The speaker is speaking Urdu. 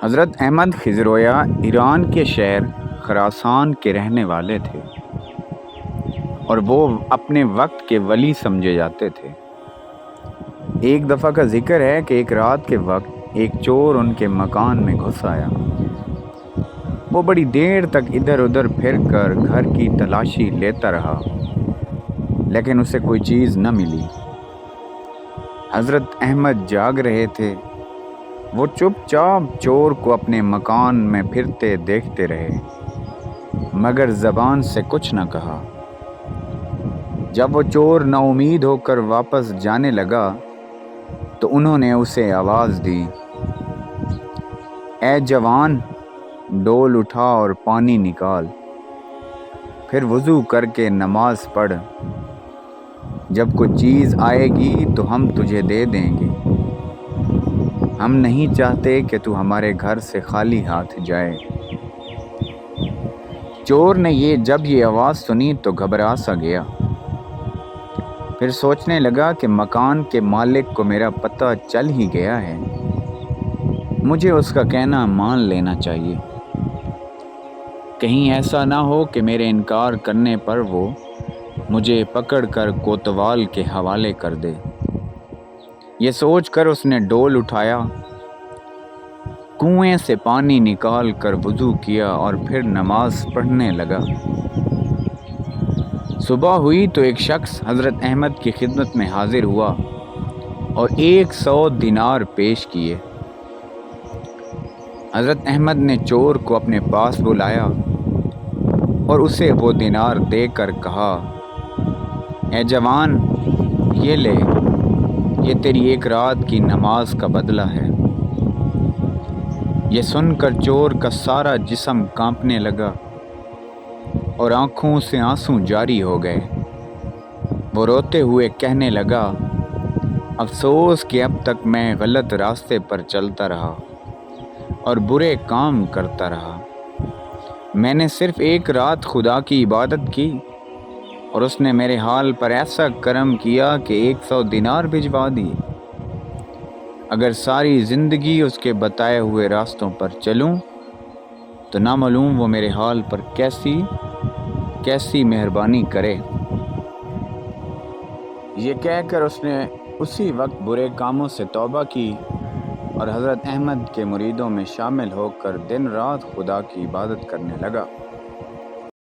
حضرت احمد خضرویہ ایران کے شہر خراسان کے رہنے والے تھے اور وہ اپنے وقت کے ولی سمجھے جاتے تھے۔ ایک دفعہ کا ذکر ہے کہ ایک رات کے وقت ایک چور ان کے مکان میں گھس آیا۔ وہ بڑی دیر تک ادھر ادھر پھر کر گھر کی تلاشی لیتا رہا، لیکن اسے کوئی چیز نہ ملی۔ حضرت احمد جاگ رہے تھے۔ وہ چپ چاپ چور کو اپنے مکان میں پھرتے دیکھتے رہے، مگر زبان سے کچھ نہ کہا۔ جب وہ چور نا امید ہو کر واپس جانے لگا تو انہوں نے اسے آواز دی، اے جوان، ڈول اٹھا اور پانی نکال، پھر وضو کر کے نماز پڑھ، جب کوئی چیز آئے گی تو ہم تجھے دے دیں گے۔ ہم نہیں چاہتے کہ تو ہمارے گھر سے خالی ہاتھ جائے۔ چور نے جب یہ آواز سنی تو گھبرا سا گیا۔ پھر سوچنے لگا کہ مکان کے مالک کو میرا پتہ چل ہی گیا ہے، مجھے اس کا کہنا مان لینا چاہیے، کہیں ایسا نہ ہو کہ میرے انکار کرنے پر وہ مجھے پکڑ کر کوتوال کے حوالے کر دے۔ یہ سوچ کر اس نے ڈول اٹھایا، کنویں سے پانی نکال کر وضو کیا اور پھر نماز پڑھنے لگا۔ صبح ہوئی تو ایک شخص حضرت احمد کی خدمت میں حاضر ہوا اور 100 دینار پیش کیے۔ حضرت احمد نے چور کو اپنے پاس بلایا اور اسے وہ دینار دے کر کہا، اے جوان، یہ لے، یہ تیری ایک رات کی نماز کا بدلہ ہے۔ یہ سن کر چور کا سارا جسم کانپنے لگا اور آنکھوں سے آنسو جاری ہو گئے۔ وہ روتے ہوئے کہنے لگا، افسوس کہ اب تک میں غلط راستے پر چلتا رہا اور برے کام کرتا رہا۔ میں نے صرف ایک رات خدا کی عبادت کی اور اس نے میرے حال پر ایسا کرم کیا کہ 100 دینار بھجوا دیے۔ اگر ساری زندگی اس کے بتائے ہوئے راستوں پر چلوں تو نامعلوم وہ میرے حال پر کیسی مہربانی کرے۔ یہ کہہ کر اس نے اسی وقت برے کاموں سے توبہ کی اور حضرت احمد کے مریدوں میں شامل ہو کر دن رات خدا کی عبادت کرنے لگا۔